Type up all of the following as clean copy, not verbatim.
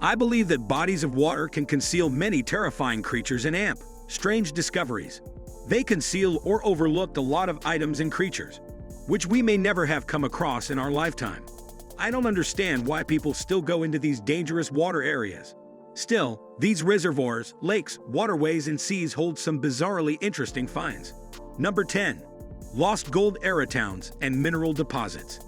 I believe that bodies of water can conceal many terrifying creatures and strange discoveries. They conceal or overlooked a lot of items and creatures, which we may never have come across in our lifetime. I don't understand why people still go into these dangerous water areas. Still, these reservoirs, lakes, waterways, and seas hold some bizarrely interesting finds. Number 10. Lost Gold Era Towns and Mineral Deposits.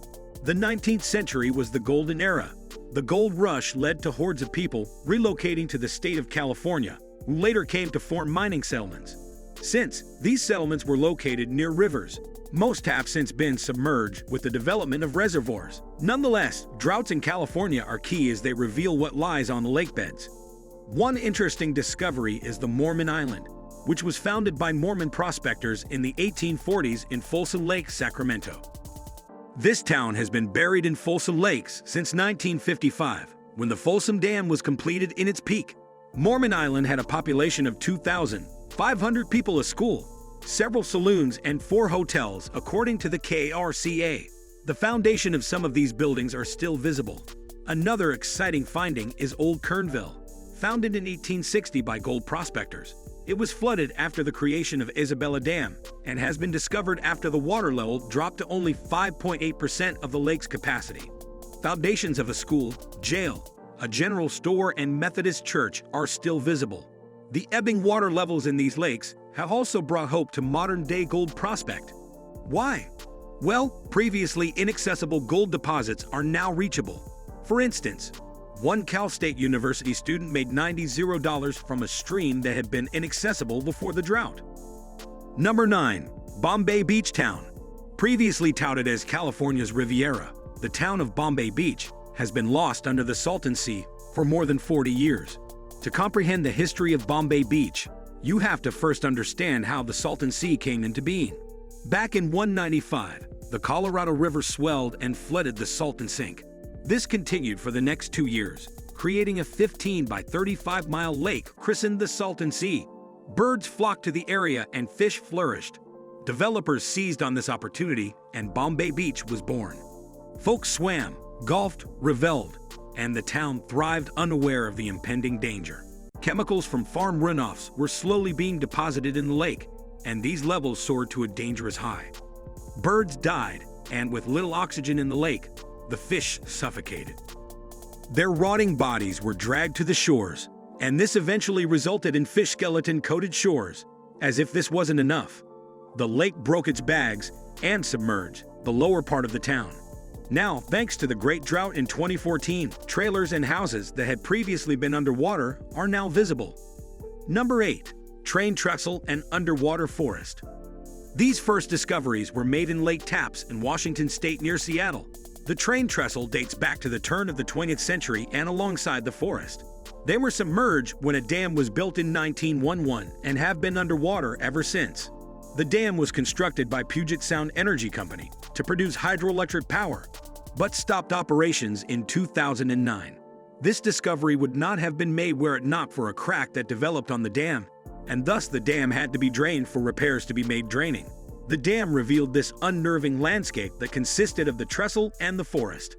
The 19th century was the golden era. The gold rush led to hordes of people relocating to the state of California, who later came to form mining settlements. Since these settlements were located near rivers, most have since been submerged with the development of reservoirs. Nonetheless, droughts in California are key as they reveal what lies on the lake beds. One interesting discovery is the Mormon Island, which was founded by Mormon prospectors in the 1840s in Folsom Lake, Sacramento. This town has been buried in Folsom Lakes since 1955, when the Folsom Dam was completed in its peak. Mormon Island had a population of 2,500 people, a school, several saloons, and 4 hotels, according to the KRCA. The foundation of some of these buildings are still visible. Another exciting finding is Old Kernville, founded in 1860 by gold prospectors. It was flooded after the creation of Isabella Dam and has been discovered after the water level dropped to only 5.8% of the lake's capacity. Foundations of a school, jail, a general store, and Methodist church are still visible. The ebbing water levels in these lakes have also brought hope to modern-day gold prospect. Why? Well, previously inaccessible gold deposits are now reachable. For instance, one Cal State University student made $90 from a stream that had been inaccessible before the drought. Number 9. Bombay Beach Town. Previously touted as California's Riviera, the town of Bombay Beach has been lost under the Salton Sea for more than 40 years. To comprehend the history of Bombay Beach, you have to first understand how the Salton Sea came into being. Back in 195, the Colorado River swelled and flooded the Salton Sink. This continued for the next 2 years, creating a 15 by 35 mile lake christened the Salton Sea. Birds flocked to the area and fish flourished. Developers seized on this opportunity and Bombay Beach was born. Folks swam, golfed, reveled, and the town thrived unaware of the impending danger. Chemicals from farm runoffs were slowly being deposited in the lake, and these levels soared to a dangerous high. Birds died, and with little oxygen in the lake, the fish suffocated. Their rotting bodies were dragged to the shores, and this eventually resulted in fish skeleton-coated shores. As if this wasn't enough, the lake broke its bags and submerged the lower part of the town. Now, thanks to the great drought in 2014, trailers and houses that had previously been underwater are now visible. Number 8. Train Trestle and Underwater Forest. These first discoveries were made in Lake Tapps in Washington State near Seattle. The train trestle dates back to the turn of the 20th century and alongside the forest. They were submerged when a dam was built in 1911 and have been underwater ever since. The dam was constructed by Puget Sound Energy Company to produce hydroelectric power, but stopped operations in 2009. This discovery would not have been made were it not for a crack that developed on the dam, and thus the dam had to be drained for repairs to be made draining. The dam revealed this unnerving landscape that consisted of the trestle and the forest.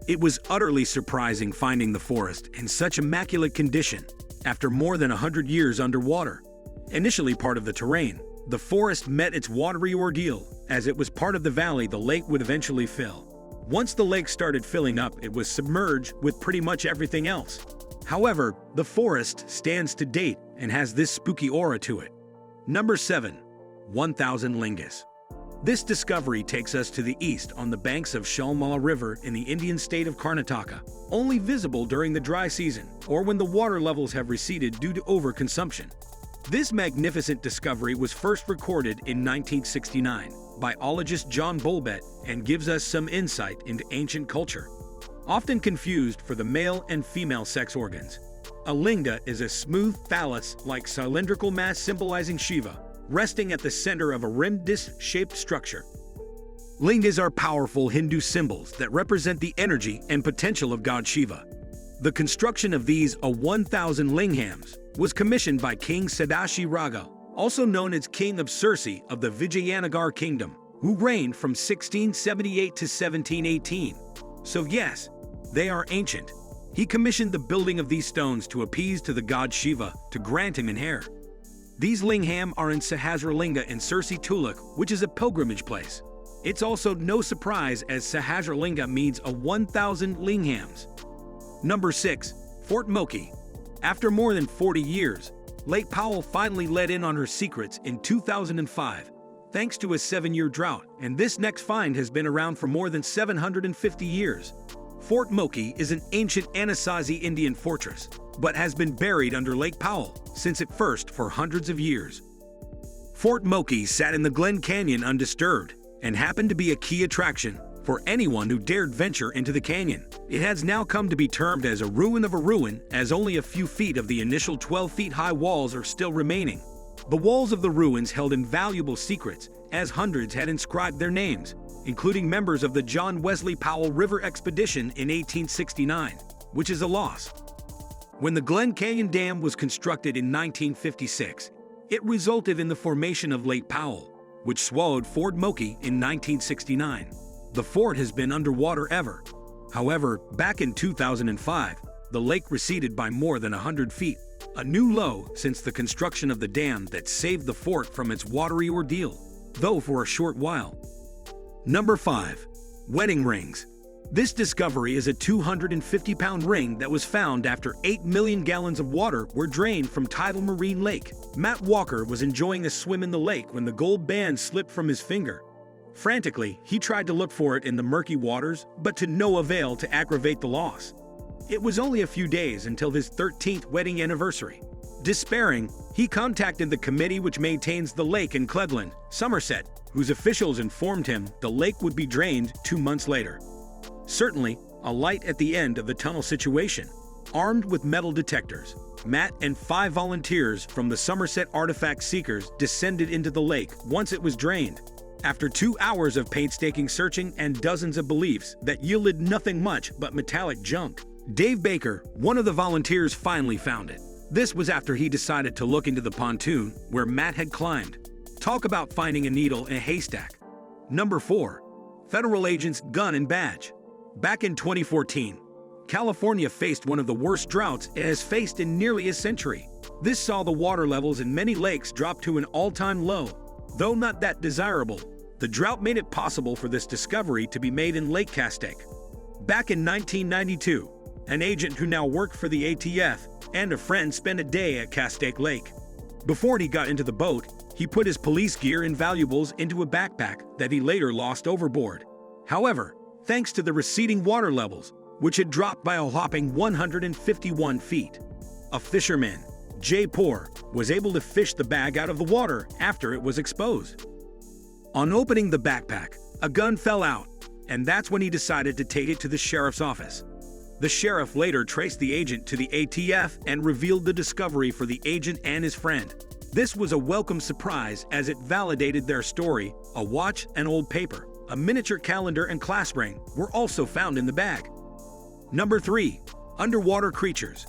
It was utterly surprising finding the forest in such immaculate condition after more than 100 years underwater. Initially part of the terrain, the forest met its watery ordeal. As it was part of the valley, the lake would eventually fill. Once the lake started filling up, it was submerged with pretty much everything else. However, the forest stands to date and has this spooky aura to it. Number 7. 1000 Lingus. This discovery takes us to the east on the banks of Shalmala River in the Indian state of Karnataka, only visible during the dry season or when the water levels have receded due to overconsumption. This magnificent discovery was first recorded in 1969 by ologist John Bolbet and gives us some insight into ancient culture. Often confused for the male and female sex organs, a linga is a smooth phallus-like cylindrical mass symbolizing Shiva, resting at the center of a rimmed disc-shaped structure. Lingas are powerful Hindu symbols that represent the energy and potential of God Shiva. The construction of these 1000 lingams was commissioned by King Sadashi Raga, also known as King of Sirsi of the Vijayanagar Kingdom, who reigned from 1678 to 1718. So yes, they are ancient. He commissioned the building of these stones to appease to the god Shiva to grant him an heir. These lingam are in Sahasralinga in Sirsi Tuluk, which is a pilgrimage place. It's also no surprise as Sahasralinga means a 1,000 lingams. Number 6. Fort Mokey. After more than 40 years, Lake Powell finally let in on her secrets in 2005, thanks to a 7-year drought, and this next find has been around for more than 750 years. Fort Mokey is an ancient Anasazi Indian fortress, but has been buried under Lake Powell since it first for hundreds of years. Fort Mokey sat in the Glen Canyon undisturbed and happened to be a key attraction for anyone who dared venture into the canyon. It has now come to be termed as a ruin of a ruin, as only a few feet of the initial 12-feet-high walls are still remaining. The walls of the ruins held invaluable secrets, as hundreds had inscribed their names, including members of the John Wesley Powell River Expedition in 1869, which is a loss. When the Glen Canyon Dam was constructed in 1956, it resulted in the formation of Lake Powell, which swallowed Fort Mokey in 1969. The fort has been underwater ever. However, back in 2005, the lake receded by more than 100 feet, a new low since the construction of the dam that saved the fort from its watery ordeal, though for a short while. Number 5. Wedding rings. This discovery is a 250-pound ring that was found after 8 million gallons of water were drained from tidal Marine Lake. Matt Walker was enjoying a swim in the lake when the gold band slipped from his finger. Frantically, he tried to look for it in the murky waters, but to no avail to aggravate the loss. It was only a few days until his 13th wedding anniversary. Despairing, he contacted the committee which maintains the lake in Cleveland, Somerset, whose officials informed him the lake would be drained 2 months later. Certainly, a light at the end of the tunnel situation. Armed with metal detectors, Matt and 5 volunteers from the Somerset Artifact Seekers descended into the lake once it was drained. After 2 hours of painstaking searching and dozens of beliefs that yielded nothing much but metallic junk, Dave Baker, one of the volunteers, finally found it. This was after he decided to look into the pontoon where Matt had climbed. Talk about finding a needle in a haystack. Number 4. Federal agents' gun and badge. Back in 2014, California faced one of the worst droughts it has faced in nearly a century. This saw the water levels in many lakes drop to an all-time low. Though not that desirable, the drought made it possible for this discovery to be made in Lake Castaic. Back in 1992, an agent who now worked for the ATF and a friend spent a day at Castaic Lake. Before he got into the boat, he put his police gear and valuables into a backpack that he later lost overboard. However, thanks to the receding water levels, which had dropped by a whopping 151 feet, a fisherman, Jay Poor, was able to fish the bag out of the water after it was exposed. On opening the backpack, a gun fell out, and that's when he decided to take it to the sheriff's office. The sheriff later traced the agent to the ATF and revealed the discovery for the agent and his friend. This was a welcome surprise as it validated their story. A watch, an old paper, a miniature calendar, and clasp ring were also found in the bag. Number 3. Underwater creatures.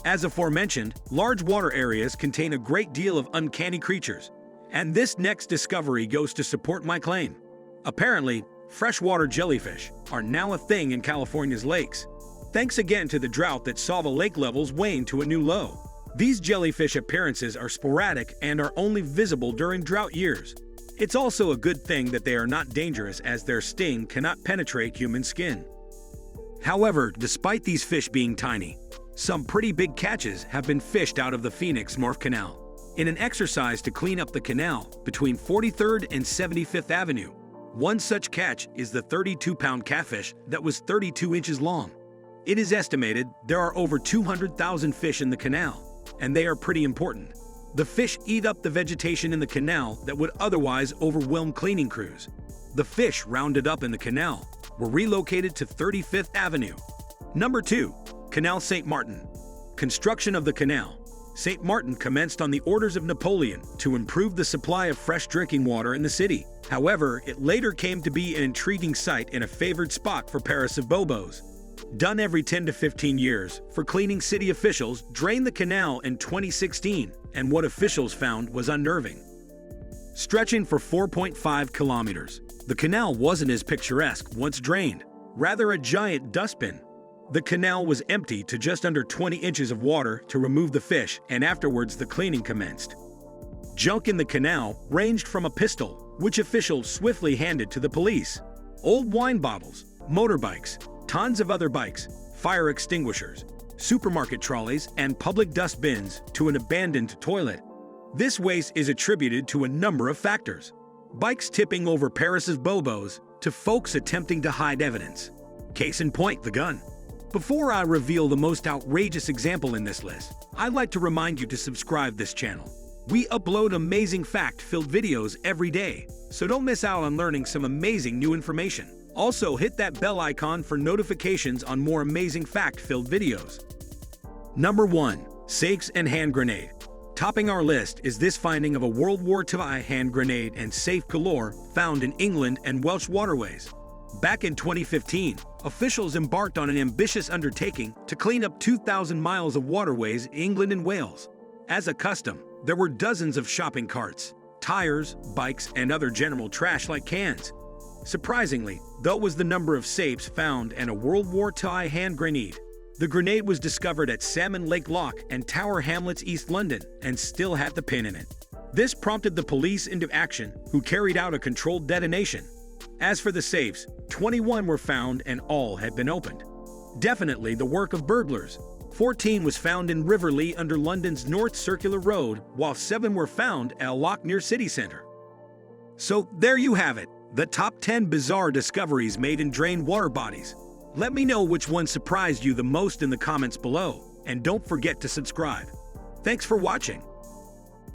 As aforementioned, large water areas contain a great deal of uncanny creatures, and this next discovery goes to support my claim. Apparently, freshwater jellyfish are now a thing in California's lakes, thanks again to the drought that saw the lake levels wane to a new low. These jellyfish appearances are sporadic and are only visible during drought years. It's also a good thing that they are not dangerous as their sting cannot penetrate human skin. However, despite these fish being tiny, some pretty big catches have been fished out of the Phoenix North Canal. In an exercise to clean up the canal between 43rd and 75th Avenue, one such catch is the 32-pound catfish that was 32 inches long. It is estimated there are over 200,000 fish in the canal, and they are pretty important. The fish eat up the vegetation in the canal that would otherwise overwhelm cleaning crews. The fish rounded up in the canal were relocated to 35th Avenue. Number 2. Canal St Martin. Construction of the Canal St Martin commenced on the orders of Napoleon to improve the supply of fresh drinking water in the city. However, it later came to be an intriguing site and a favored spot for Paris of Bobos. Done every 10 to 15 years for cleaning, city officials drained the canal in 2016, and what officials found was unnerving. Stretching for 4.5 kilometers, the canal wasn't as picturesque once drained, rather a giant dustbin. The canal was empty to just under 20 inches of water to remove the fish, and afterwards the cleaning commenced. Junk in the canal ranged from a pistol, which officials swiftly handed to the police, old wine bottles, motorbikes, tons of other bikes, fire extinguishers, supermarket trolleys, and public dust bins, to an abandoned toilet. This waste is attributed to a number of factors. Bikes tipping over Paris's bobos, to folks attempting to hide evidence. Case in point, the gun. Before I reveal the most outrageous example in this list, I'd like to remind you to subscribe this channel. We upload amazing fact-filled videos every day, so don't miss out on learning some amazing new information. Also, hit that bell icon for notifications on more amazing fact-filled videos. Number 1. Safes and hand grenade. Topping our list is this finding of a World War II hand grenade and safe galore found in England and Welsh waterways. Back in 2015, officials embarked on an ambitious undertaking to clean up 2,000 miles of waterways in England and Wales. As a custom, there were dozens of shopping carts, tires, bikes, and other general trash like cans. Surprisingly, though, was the number of safes found and a World War II hand grenade. The grenade was discovered at Salmon Lake Lock and Tower Hamlets, East London, and still had the pin in it. This prompted the police into action, who carried out a controlled detonation. As for the safes, 21 were found and all had been opened. Definitely the work of burglars. 14 was found in Riverlea under London's North Circular Road, while 7 were found at a lock near city centre. So there you have it, the top 10 bizarre discoveries made in drained water bodies. Let me know which one surprised you the most in the comments below, and don't forget to subscribe. Thanks for watching.